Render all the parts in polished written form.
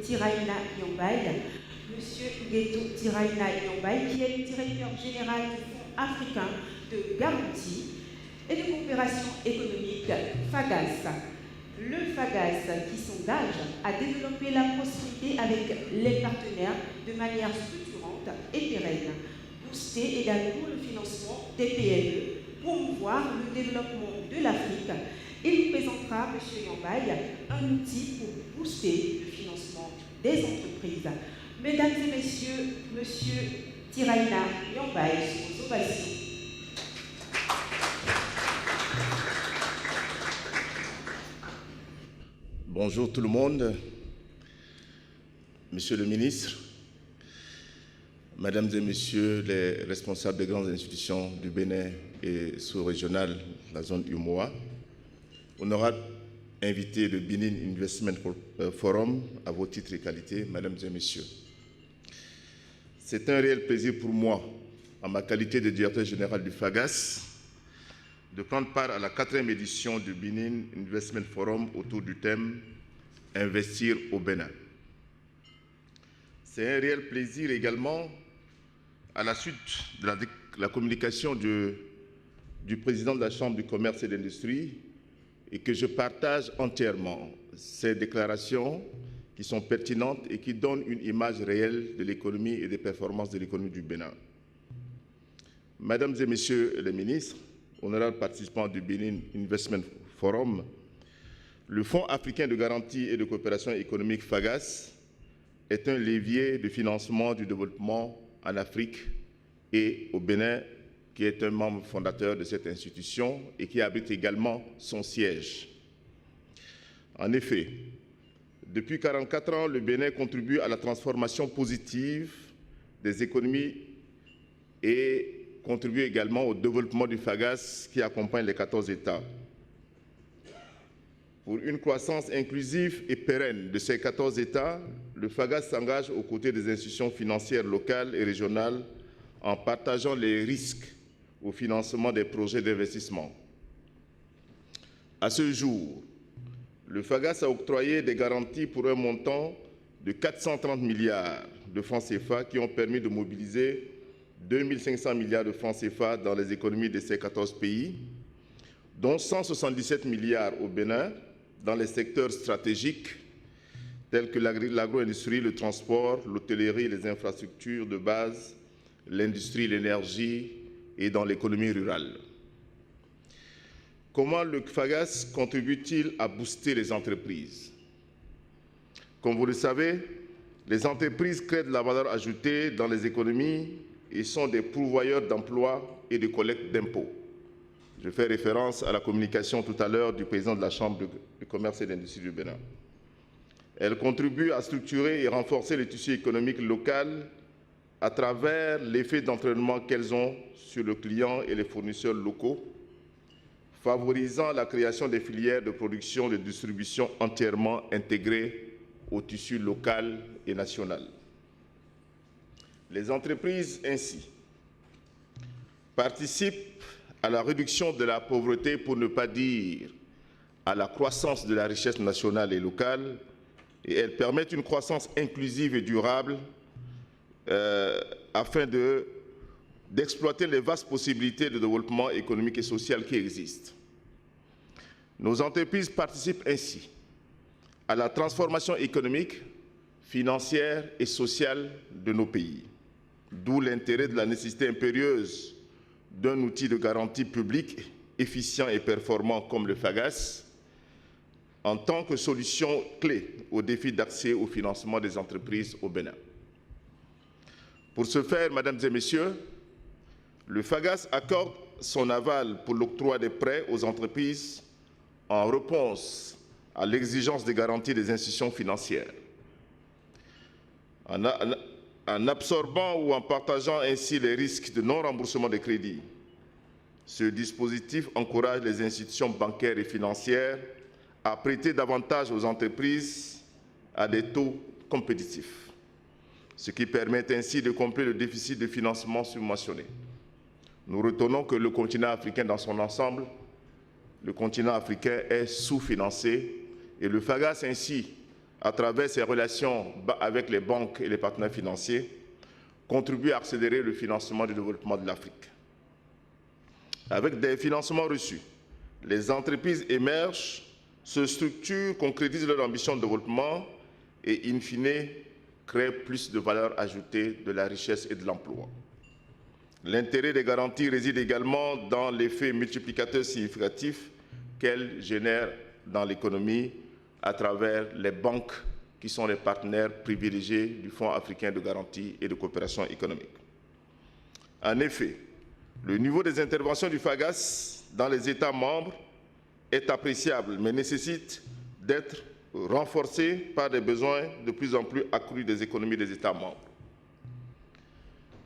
Tiraina Yombaï, Monsieur Ngueto Tiraina Yombaï, qui est le directeur général du Fonds africain de garantie et de coopération économique FAGAS. Le FAGAS qui s'engage à développer la prospérité avec les partenaires de manière structurante et pérenne, booster également le financement des PME, promouvoir le développement de l'Afrique. Il nous présentera, M. Yombaï, un outil pour booster le financement des entreprises. Mesdames et messieurs, M. Tiraina Yombaï, sous vos ovations. Bonjour tout le monde, Monsieur le ministre, Mesdames et Messieurs les responsables des grandes institutions du Bénin et sous-régionales, la zone UMOA, honorable invité de Benin Investment Forum à vos titres et qualités, Mesdames et Messieurs. C'est un réel plaisir pour moi, en ma qualité de directeur général du FAGAS, de prendre part à la 4e édition du Benin Investment Forum autour du thème « Investir au Bénin ». C'est un réel plaisir également, à la suite de la communication du président de la Chambre du commerce et de l'industrie, et que je partage entièrement ces déclarations qui sont pertinentes et qui donnent une image réelle de l'économie et des performances de l'économie du Bénin. Mesdames et Messieurs les ministres, honorables participants du Benin Investment Forum, le Fonds africain de garantie et de coopération économique FAGAS est un levier de financement du développement en Afrique et au Bénin, qui est un membre fondateur de cette institution et qui abrite également son siège. En effet, depuis 44 ans, le Bénin contribue à la transformation positive des économies et contribue également au développement du FAGAS qui accompagne les 14 États. Pour une croissance inclusive et pérenne de ces 14 États, le FAGAS s'engage aux côtés des institutions financières locales et régionales en partageant les risques au financement des projets d'investissement. À ce jour, le FAGAS a octroyé des garanties pour un montant de 430 milliards de francs CFA qui ont permis de mobiliser 2 500 milliards de francs CFA dans les économies de ces 14 pays, dont 177 milliards au Bénin, dans les secteurs stratégiques tels que l'agro-industrie, le transport, l'hôtellerie, les infrastructures de base, l'industrie, l'énergie et dans l'économie rurale. Comment le FAGAS contribue-t-il à booster les entreprises? Comme vous le savez, les entreprises créent de la valeur ajoutée dans les économies et sont des pourvoyeurs d'emplois et de collecte d'impôts. Je fais référence à la communication tout à l'heure du président de la Chambre de commerce et d'industrie du Bénin. Elles contribuent à structurer et renforcer le tissu économique local à travers l'effet d'entraînement qu'elles ont sur le client et les fournisseurs locaux, favorisant la création des filières de production et de distribution entièrement intégrées au tissu local et national. Les entreprises, ainsi, participent à la réduction de la pauvreté, pour ne pas dire à la croissance de la richesse nationale et locale, et elles permettent une croissance inclusive et durable afin d'exploiter les vastes possibilités de développement économique et social qui existent. Nos entreprises participent ainsi à la transformation économique, financière et sociale de nos pays. D'où l'intérêt de la nécessité impérieuse d'un outil de garantie publique efficient et performant comme le FAGAS, en tant que solution clé au défi d'accès au financement des entreprises au Bénin. Pour ce faire, Mesdames et Messieurs, le FAGAS accorde son aval pour l'octroi des prêts aux entreprises en réponse à l'exigence de garantie des institutions financières. En absorbant ou en partageant ainsi les risques de non-remboursement des crédits, ce dispositif encourage les institutions bancaires et financières à prêter davantage aux entreprises à des taux compétitifs, ce qui permet ainsi de combler le déficit de financement subventionné. Nous retenons que le continent africain dans son ensemble, le continent africain est sous-financé et le FAGAS ainsi à travers ses relations avec les banques et les partenaires financiers, contribue à accélérer le financement du développement de l'Afrique. Avec des financements reçus, les entreprises émergent, se structurent, concrétisent leur ambition de développement et, in fine, créent plus de valeur ajoutée, de la richesse et de l'emploi. L'intérêt des garanties réside également dans l'effet multiplicateur significatif qu'elles génèrent dans l'économie à travers les banques qui sont les partenaires privilégiés du Fonds africain de garantie et de coopération économique. En effet, le niveau des interventions du FAGAS dans les États membres est appréciable, mais nécessite d'être renforcé par des besoins de plus en plus accrus des économies des États membres.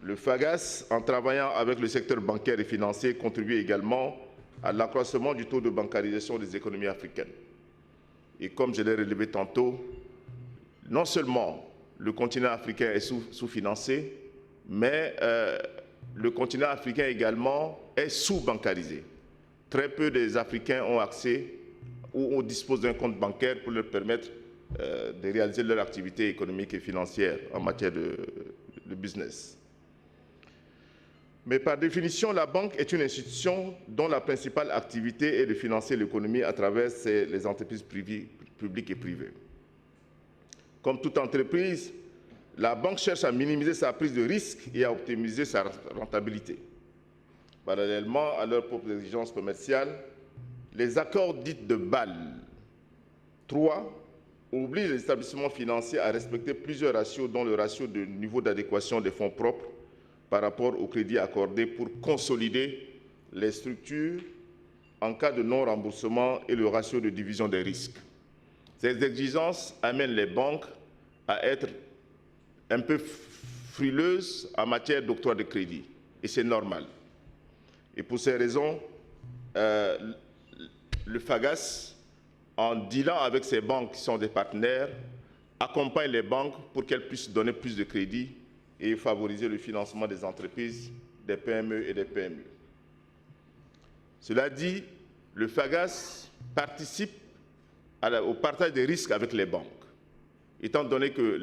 Le FAGAS, en travaillant avec le secteur bancaire et financier, contribue également à l'accroissement du taux de bancarisation des économies africaines. Et comme je l'ai relevé tantôt, non seulement le continent africain est sous-financé, mais le continent africain également est sous-bancarisé. Très peu des Africains ont accès ou disposent d'un compte bancaire pour leur permettre de réaliser leur activité économique et financière en matière de business. Mais par définition, la banque est une institution dont la principale activité est de financer l'économie à travers les entreprises publiques et privées. Comme toute entreprise, la banque cherche à minimiser sa prise de risque et à optimiser sa rentabilité. Parallèlement à leurs propres exigences commerciales, les accords dits de Bâle III obligent les établissements financiers à respecter plusieurs ratios, dont le ratio de niveau d'adéquation des fonds propres par rapport au crédit accordé pour consolider les structures en cas de non-remboursement et le ratio de division des risques. Ces exigences amènent les banques à être un peu frileuses en matière d'octroi de crédit, et c'est normal. Et pour ces raisons, le FAGAS, en dealant avec ces banques qui sont des partenaires, accompagne les banques pour qu'elles puissent donner plus de crédit et favoriser le financement des entreprises, des PME et des PME. Cela dit, le FAGAS participe au partage des risques avec les banques. Étant donné que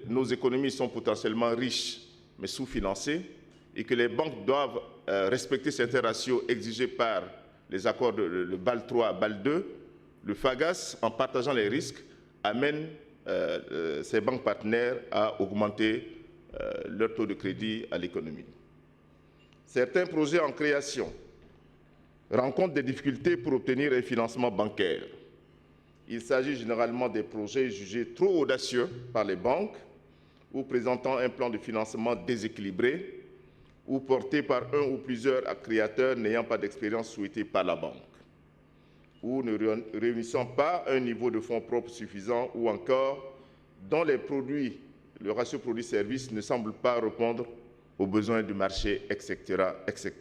nos économies sont potentiellement riches mais sous-financées et que les banques doivent respecter certains ratios exigés par les accords de Bâle III, Bâle II, le FAGAS, en partageant les risques, amène ces banques partenaires à augmenter leur taux de crédit à l'économie. Certains projets en création rencontrent des difficultés pour obtenir un financement bancaire. Il s'agit généralement des projets jugés trop audacieux par les banques ou présentant un plan de financement déséquilibré ou porté par un ou plusieurs créateurs n'ayant pas d'expérience souhaitée par la banque ou ne réunissant pas un niveau de fonds propres suffisant ou encore dont les produits, le ratio produit-service ne semble pas répondre aux besoins du marché, etc., etc.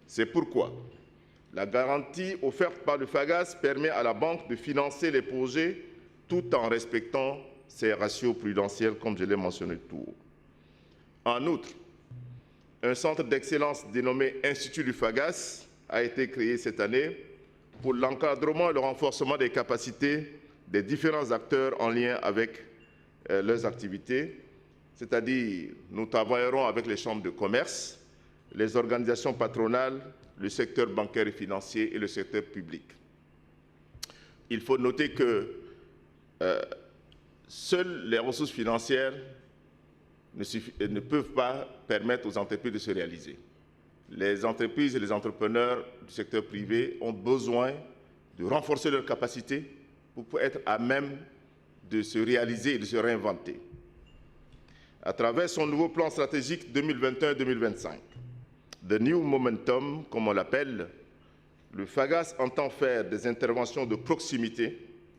C'est pourquoi la garantie offerte par le FAGAS permet à la banque de financer les projets tout en respectant ses ratios prudentiels, comme je l'ai mentionné tout haut. En outre, un centre d'excellence dénommé Institut du FAGAS a été créé cette année pour l'encadrement et le renforcement des capacités des différents acteurs en lien avec leurs activités, c'est-à-dire nous travaillerons avec les chambres de commerce, les organisations patronales, le secteur bancaire et financier et le secteur public. Il faut noter que seules les ressources financières ne peuvent pas permettre aux entreprises de se réaliser. Les entreprises et les entrepreneurs du secteur privé ont besoin de renforcer leurs capacités pour être à même de se réaliser et de se réinventer. À travers son nouveau plan stratégique 2021-2025, The New Momentum, comme on l'appelle, le FAGAS entend faire des interventions de proximité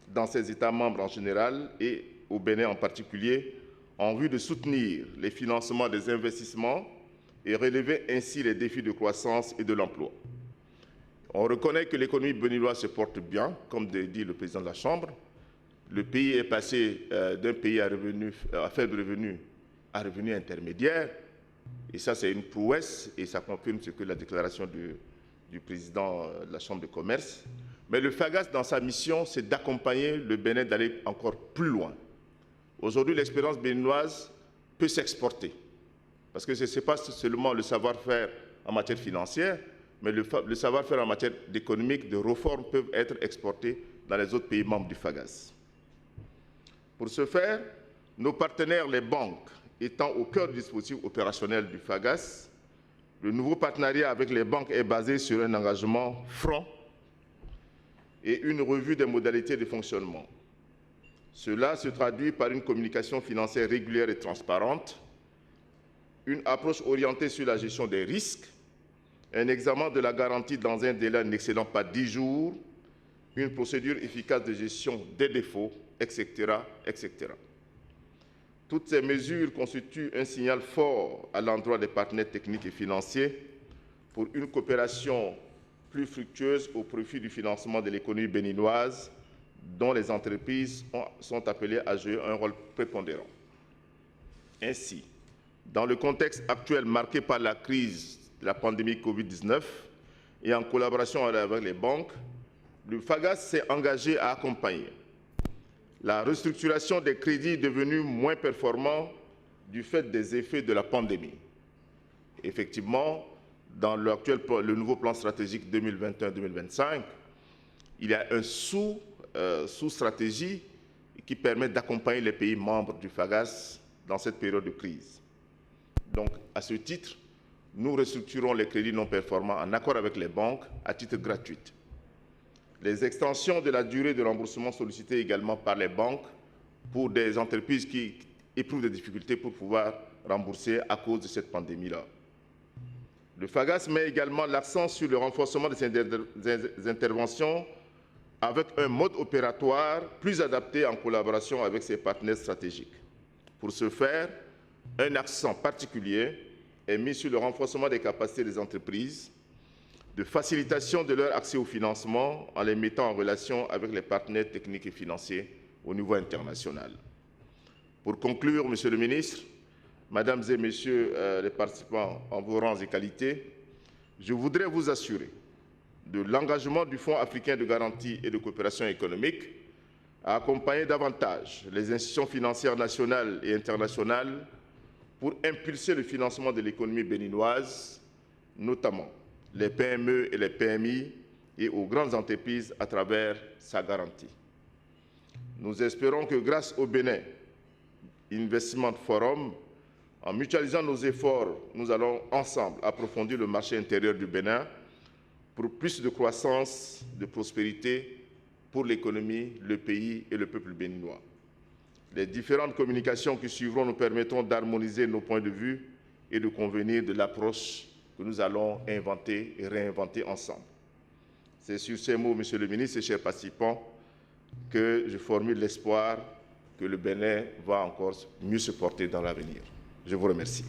dans ses États membres en général et au Bénin en particulier, en vue de soutenir les financements des investissements et relever ainsi les défis de croissance et de l'emploi. On reconnaît que l'économie béninoise se porte bien, comme dit le président de la Chambre. Le pays est passé d'un pays à faible revenu à revenu intermédiaire. Et ça, c'est une prouesse et ça confirme ce que la déclaration du président de la Chambre de commerce. Mais le FAGAS, dans sa mission, c'est d'accompagner le Bénin d'aller encore plus loin. Aujourd'hui, l'expérience béninoise peut s'exporter. Parce que ce n'est pas seulement le savoir-faire en matière financière, mais le savoir-faire en matière économique, de réforme, peuvent être exportés dans les autres pays membres du FAGAS. Pour ce faire, nos partenaires, les banques, étant au cœur du dispositif opérationnel du FAGAS, le nouveau partenariat avec les banques est basé sur un engagement franc et une revue des modalités de fonctionnement. Cela se traduit par une communication financière régulière et transparente, une approche orientée sur la gestion des risques, un examen de la garantie dans un délai n'excédant pas 10 jours, une procédure efficace de gestion des défauts, etc., etc. Toutes ces mesures constituent un signal fort à l'endroit des partenaires techniques et financiers pour une coopération plus fructueuse au profit du financement de l'économie béninoise, dont les entreprises sont appelées à jouer un rôle prépondérant. Ainsi, dans le contexte actuel marqué par la crise de la pandémie Covid-19 et en collaboration avec les banques, le FAGAS s'est engagé à accompagner la restructuration des crédits devenus moins performants du fait des effets de la pandémie. Effectivement, dans le nouveau plan stratégique 2021-2025, il y a une sous-stratégie qui permet d'accompagner les pays membres du FAGAS dans cette période de crise. Donc, à ce titre, nous restructurons les crédits non performants en accord avec les banques à titre gratuit. Les extensions de la durée de remboursement sollicitées également par les banques pour des entreprises qui éprouvent des difficultés pour pouvoir rembourser à cause de cette pandémie-là. Le FAGAS met également l'accent sur le renforcement de ces interventions avec un mode opératoire plus adapté en collaboration avec ses partenaires stratégiques. Pour ce faire, un accent particulier est mis sur le renforcement des capacités des entreprises, de facilitation de leur accès au financement en les mettant en relation avec les partenaires techniques et financiers au niveau international. Pour conclure, Monsieur le ministre, Mesdames et Messieurs les participants en vos rangs et qualités, je voudrais vous assurer de l'engagement du Fonds africain de garantie et de coopération économique à accompagner davantage les institutions financières nationales et internationales pour impulser le financement de l'économie béninoise, notamment les PME et les PMI et aux grandes entreprises à travers sa garantie. Nous espérons que grâce au Bénin Investment Forum, en mutualisant nos efforts, nous allons ensemble approfondir le marché intérieur du Bénin pour plus de croissance, de prospérité pour l'économie, le pays et le peuple béninois. Les différentes communications qui suivront nous permettront d'harmoniser nos points de vue et de convenir de l'approche que nous allons inventer et réinventer ensemble. C'est sur ces mots, Monsieur le ministre et chers participants, que je formule l'espoir que le Bénin va encore mieux se porter dans l'avenir. Je vous remercie.